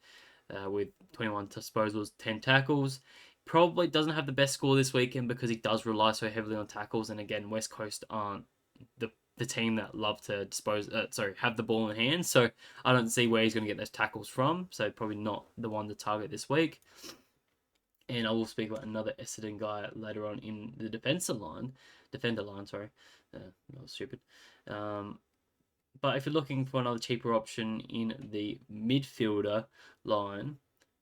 with 21 disposals, 10 tackles. Probably doesn't have the best score this weekend because he does rely so heavily on tackles. And again, West Coast aren't the team that love to have the ball in hand. So I don't see where he's going to get those tackles from. So probably not the one to target this week. And I will speak about another Essendon guy later on in the defender line. Sorry, that was stupid. But if you're looking for another cheaper option in the midfielder line,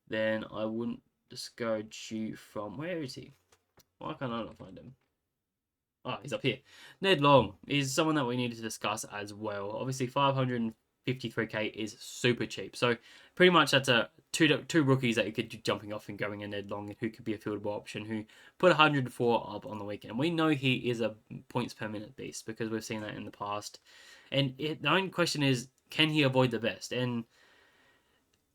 then I wouldn't discourage you from... Where is he? Why can't I not find him? Oh, he's up here. Ned Long is someone that we needed to discuss as well. Obviously, 553k is super cheap. So pretty much that's two rookies that you could be jumping off and going in Ned Long, who could be a fieldable option, who put 104 up on the weekend. We know he is a points per minute beast because we've seen that in the past. And the only question is, can he avoid the best? And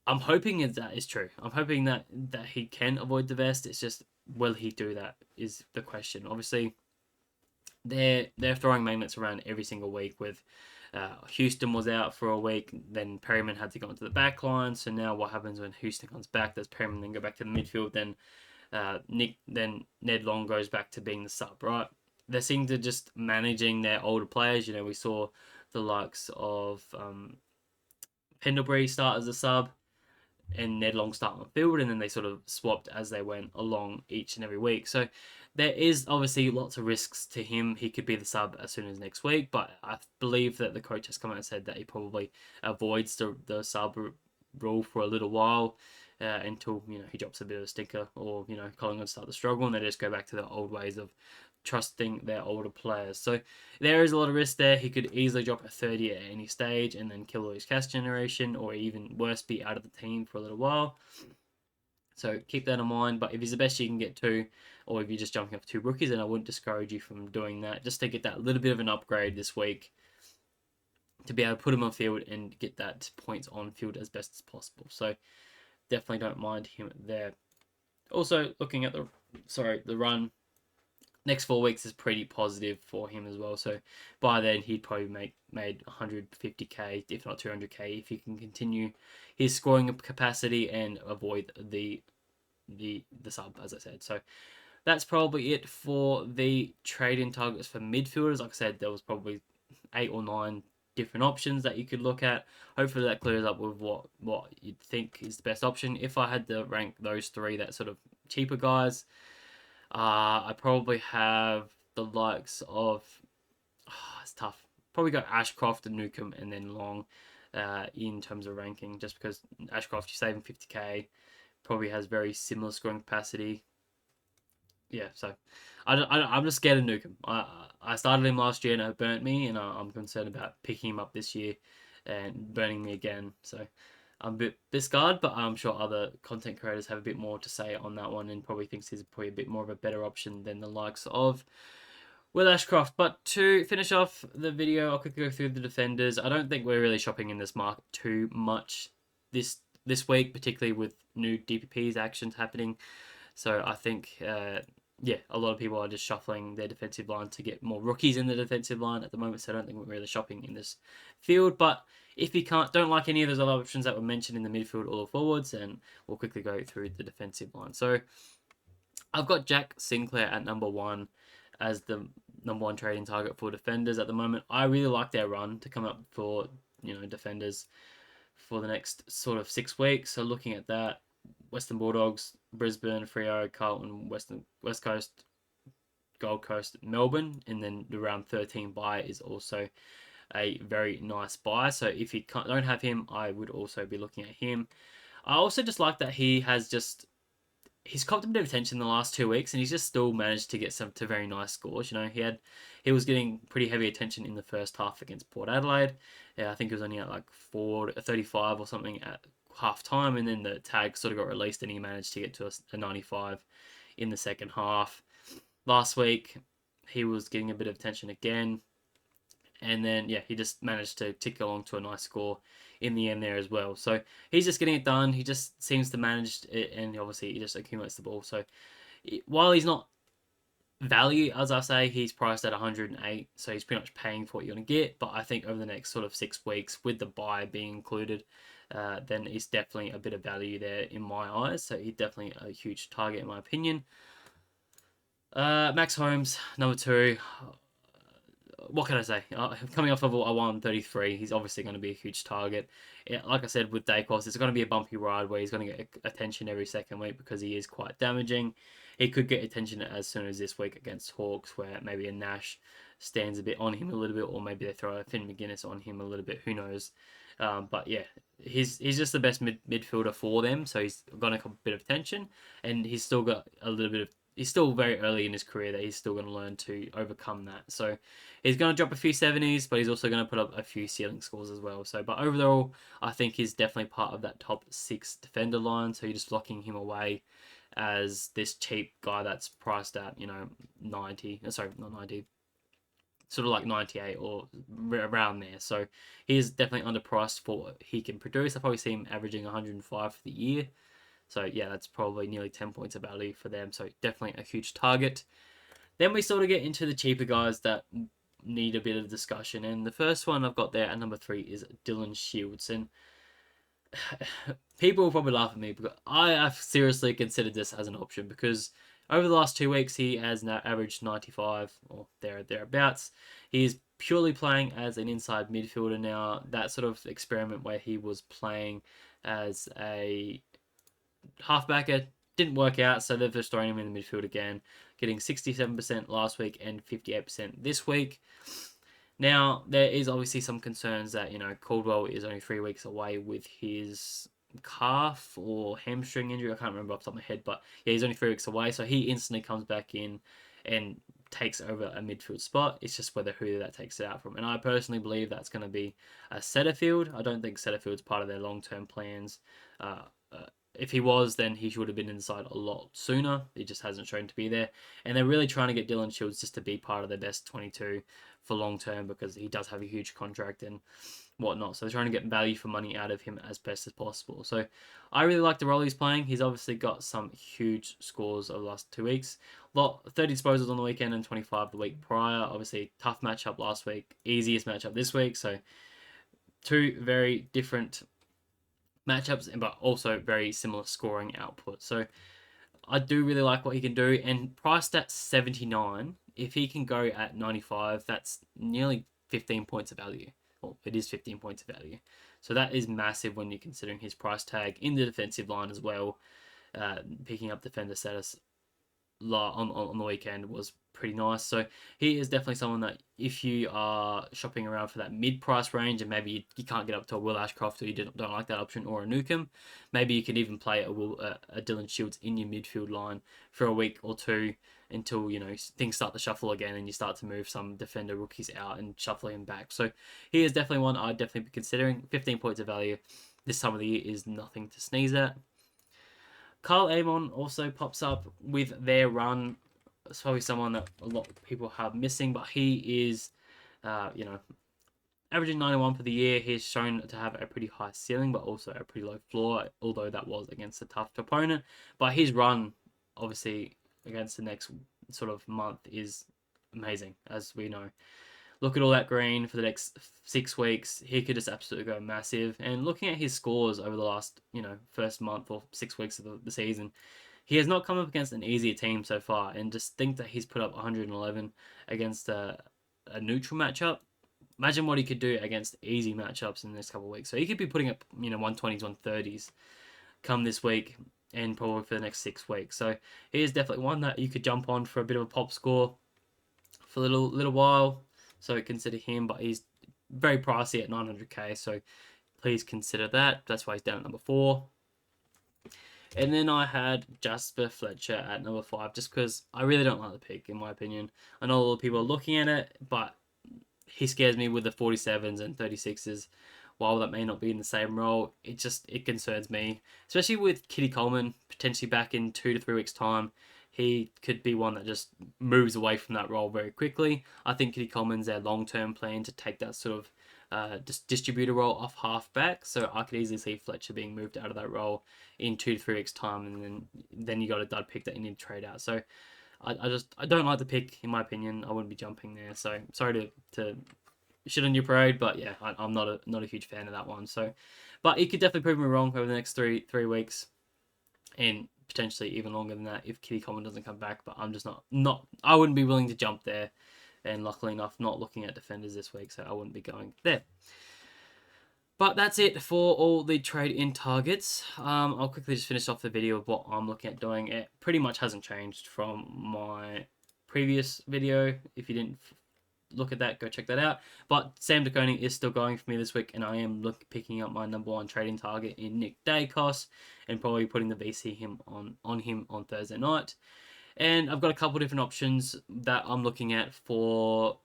I'm hoping that is true. I'm hoping that he can avoid the best. It's just, will he do that is the question. Obviously, they're throwing magnets around every single week. With Houston was out for a week, then Perryman had to go into the back line. So now what happens when Houston comes back? Does Perryman then go back to the midfield? Then Ned Long goes back to being the sub, right? They seem to just managing their older players. We saw the likes of Pendlebury start as a sub and Ned Long start on the field, and then they sort of swapped as they went along each and every week. So there is obviously lots of risks to him. He could be the sub as soon as next week, but I believe that the coach has come out and said that he probably avoids the sub rule for a little while. Until he drops a bit of a stinker, or Collingwood start to struggle, and they just go back to the old ways of trusting their older players. So there is a lot of risk there. He could easily drop a 30 at any stage and then kill all his cash generation, or even worse, be out of the team for a little while. So keep that in mind. But if he's the best you can get to, or if you're just jumping off 2 rookies, then I wouldn't discourage you from doing that, just to get that little bit of an upgrade this week, to be able to put him on field and get that points on field as best as possible. So definitely don't mind him there. Also, looking at the run, next 4 weeks is pretty positive for him as well. So by then he'd probably made 150k, if not 200k, if he can continue his scoring capacity and avoid the sub, as I said. So that's probably it for the trade-in targets for midfielders. Like I said, there was probably 8 or 9 different options that you could look at. Hopefully that clears up with what you'd think is the best option. If I had to rank those 3, that sort of cheaper guys, I probably have the likes of, it's tough. Probably got Ashcroft and Newcomb and then Long in terms of ranking, just because Ashcroft, you're saving 50k, probably has very similar scoring capacity. Yeah, so I'm just scared of Newcomb. I started him last year and it burnt me, and I'm concerned about picking him up this year and burning me again. So I'm a bit scarred, but I'm sure other content creators have a bit more to say on that one, and probably thinks he's probably a bit more of a better option than the likes of Will Ashcroft. But to finish off the video, I'll quickly go through the defenders. I don't think we're really shopping in this market too much this week, particularly with new DPP's actions happening. So I think, a lot of people are just shuffling their defensive line to get more rookies in the defensive line at the moment. So I don't think we're really shopping in this field. But if you don't like any of those other options that were mentioned in the midfield or the forwards, then we'll quickly go through the defensive line. So I've got Jack Sinclair at number 1 as the number 1 trading target for defenders at the moment. I really like their run to come up for defenders for the next sort of 6 weeks. So looking at that, Western Bulldogs, Brisbane, Freo, Carlton, West Coast, Gold Coast, Melbourne, and then the round 13 bye is also a very nice buy. So if you don't have him, I would also be looking at him. I also just like that he's copped a bit of attention in the last 2 weeks, and he's just still managed to get some to very nice scores. He was getting pretty heavy attention in the first half against Port Adelaide. Yeah, I think it was only at like 35 or something at half time, and then the tag sort of got released, and he managed to get to a 95 in the second half. Last week, he was getting a bit of attention again, and then he just managed to tick along to a nice score in the end there as well. So he's just getting it done. He just seems to manage it, and obviously he just accumulates the ball. So while he's not value, as I say, he's priced at 108, so he's pretty much paying for what you're going to get. But I think over the next sort of 6 weeks, with the buy being included, then he's definitely a bit of value there in my eyes. So he's definitely a huge target in my opinion. Max Holmes, number 2. What can I say? Coming off of a 133, he's obviously going to be a huge target. Like I said, with Dacos, it's going to be a bumpy ride where he's going to get attention every second week because he is quite damaging. He could get attention as soon as this week against Hawks, where maybe a Nash stands a bit on him a little bit, or maybe they throw a Finn McGuinness on him a little bit. Who knows? But yeah, he's just the best midfielder for them, so he's got a bit of attention, and he's still got a little bit of. He's still very early in his career that he's still going to learn to overcome that. So he's going to drop a few 70s, but he's also going to put up a few ceiling scores as well. So, but overall, I think he's definitely part of that top 6 defender line. So you're just locking him away as this cheap guy that's priced at 90. Sorry, not 90. sort of like 98 or around there. So he is definitely underpriced for what he can produce. I probably see him averaging 105 for the year. So yeah, that's probably nearly 10 points of value for them. So definitely a huge target. Then we sort of get into the cheaper guys that need a bit of discussion. And the first one I've got there at number 3 is Dylan Shields. And people will probably laugh at me, but I have seriously considered this as an option because over the last 2 weeks he has now averaged 95 or thereabouts. He is purely playing as an inside midfielder now. That sort of experiment where he was playing as a halfback, it didn't work out, so they've just thrown him in the midfield again, getting 67% last week and 58% this week. Now, there is obviously some concerns that, Caldwell is only 3 weeks away with his calf or hamstring injury. I can't remember off the top of my head, but yeah, he's only 3 weeks away, so he instantly comes back in and takes over a midfield spot. It's just who that takes it out from. And I personally believe that's going to be a Setterfield. I don't think Setterfield's part of their long-term plans. If he was, then he should have been inside a lot sooner. He just hasn't shown to be there. And they're really trying to get Dylan Shields just to be part of their best 22 for long term because he does have a huge contract and whatnot. So they're trying to get value for money out of him as best as possible. So I really like the role he's playing. He's obviously got some huge scores over the last 2 weeks. 30 disposals on the weekend and 25 the week prior. Obviously, tough matchup last week. Easiest matchup this week. So two very different matchups, but also very similar scoring output. So I do really like what he can do, and priced at 79, if he can go at 95, that's nearly 15 points of value. Well, it is 15 points of value. So that is massive when you're considering his price tag in the defensive line as well. Picking up defender status on the weekend was pretty nice. So he is definitely someone that if you are shopping around for that mid-price range and maybe you can't get up to a Will Ashcroft or you don't like that option or a Newcomb, maybe you can even play a Dylan Shields in your midfield line for a week or two until things start to shuffle again and you start to move some defender rookies out and shuffle him back. So he is definitely one I'd definitely be considering. 15 points of value this time of the year is nothing to sneeze at. Carl Amon also pops up with their run. It's probably someone that a lot of people have missing, but he is, averaging 91 for the year. He's shown to have a pretty high ceiling, but also a pretty low floor, although that was against a tough opponent. But his run, obviously, against the next sort of month is amazing, as we know. Look at all that green for the next 6 weeks. He could just absolutely go massive. And looking at his scores over the last, first month or 6 weeks of the season, he has not come up against an easier team so far. And just think that he's put up 111 against a neutral matchup. Imagine what he could do against easy matchups in the next couple of weeks. So he could be putting up, 120s, 130s come this week and probably for the next 6 weeks. So he is definitely one that you could jump on for a bit of a pop score for a little while. So consider him, but he's very pricey at 900k, so please consider that. That's why he's down at number 4. And then I had Jasper Fletcher at number 5, just because I really don't like the pick, in my opinion. I know a lot of people are looking at it, but he scares me with the 47s and 36s. While that may not be in the same role, it concerns me, especially with Kitty Coleman potentially back in 2 to 3 weeks' time. He could be one that just moves away from that role very quickly. I think Kitty Coleman's their long-term plan to take that sort of distributor role off halfback. So I could easily see Fletcher being moved out of that role in 2 to 3 weeks' time, and then you got a dud pick that you need to trade out. So I don't like the pick, in my opinion. I wouldn't be jumping there. So sorry to shit on your parade, but yeah, I'm not a huge fan of that one. So, but he could definitely prove me wrong over the next three weeks, and potentially even longer than that if Kitty Coleman doesn't come back. But I'm just not. I wouldn't be willing to jump there, and luckily enough, not looking at defenders this week, so I wouldn't be going there. But that's it for all the trade-in targets. I'll quickly just finish off the video of what I'm looking at doing. It pretty much hasn't changed from my previous video. If you didn't look at that, go check that out. But Sam De Koning is still going for me this week, and I am picking up my number 1 trading target in Nick Dacos, and probably putting the VC him on him on Thursday night. And I've got a couple different options that I'm looking at for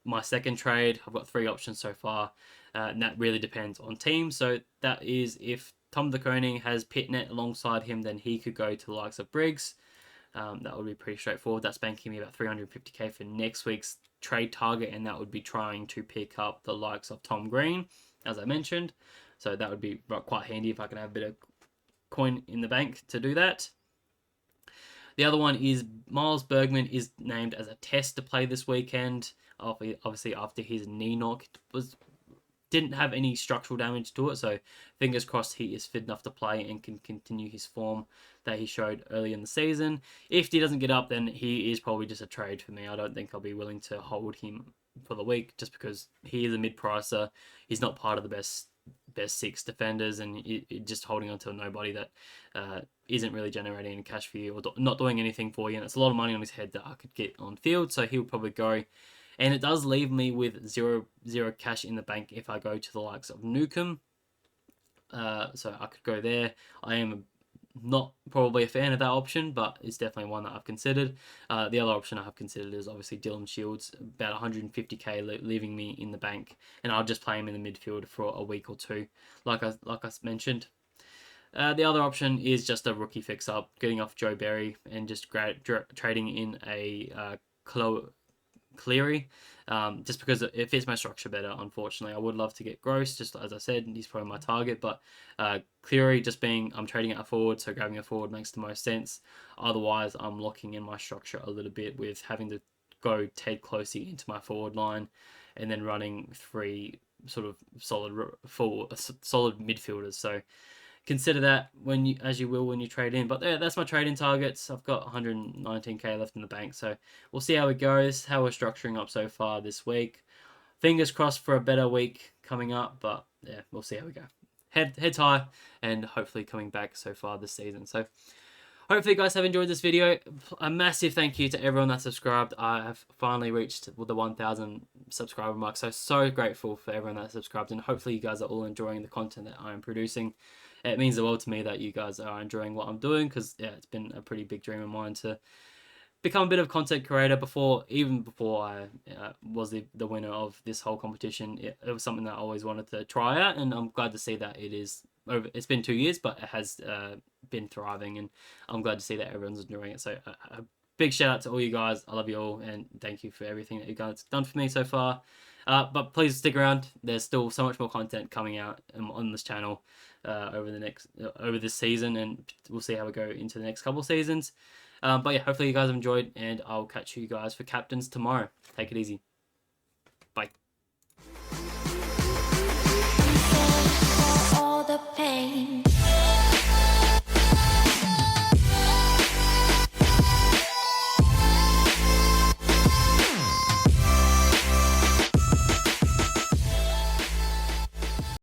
my second trade. I've got 3 options so far, and that really depends on team. So that is if Tom De Koning has Pitnet alongside him, then he could go to the likes of Briggs. That would be pretty straightforward. That's banking me about 350k for next week's trade target, and that would be trying to pick up the likes of Tom Green, as I mentioned. So that would be quite handy if I can have a bit of coin in the bank to do that. The other one is Miles Bergman is named as a test to play this weekend. Obviously, after his knee knock, didn't have any structural damage to it, so fingers crossed he is fit enough to play and can continue his form that he showed early in the season. If he doesn't get up, then he is probably just a trade for me. I don't think I'll be willing to hold him for the week just because he is a mid-pricer. He's not part of the best six defenders, and just holding on to a nobody that isn't really generating any cash for you or not doing anything for you. And it's a lot of money on his head that I could get on field, so he'll probably go. And it does leave me with zero cash in the bank if I go to the likes of Newcomb. So I could go there. I am not probably a fan of that option, but it's definitely one that I've considered. The other option I have considered is obviously Dylan Shields, about 150k leaving me in the bank, and I'll just play him in the midfield for a week or two, like I mentioned. The other option is just a rookie fix-up, getting off Joe Berry and just trading in a Cleary, just because it fits my structure better. Unfortunately, I would love to get Gross, just as I said, he's probably my target, but Cleary just being, I'm trading out a forward, so grabbing a forward makes the most sense. Otherwise, I'm locking in my structure a little bit with having to go Ted Closey into my forward line and then running 3 sort of solid midfielders. So consider that as you will when you trade in. But yeah, that's my trading targets. I've got 119k left in the bank, so we'll see how it goes, how we're structuring up so far this week. Fingers crossed for a better week coming up, but yeah, we'll see how we go. Heads high, and hopefully coming back so far this season. So hopefully you guys have enjoyed this video. A massive thank you to everyone that subscribed. I have finally reached the 1,000 subscriber mark, so grateful for everyone that subscribed, and hopefully you guys are all enjoying the content that I'm producing. It means the world to me that you guys are enjoying what I'm doing, because yeah, it's been a pretty big dream of mine to become a bit of a content creator. Even before I was the winner of this whole competition, it was something that I always wanted to try out, and I'm glad to see that it's been 2 years, but it has been thriving, and I'm glad to see that everyone's enjoying it. So a big shout out to all you guys. I love you all, and thank you for everything that you guys have done for me so far. But please stick around. There's still so much more content coming out on this channel over this season, and we'll see how we go into the next couple of seasons. But yeah, hopefully you guys have enjoyed, and I'll catch you guys for captains tomorrow. Take it easy. Bye.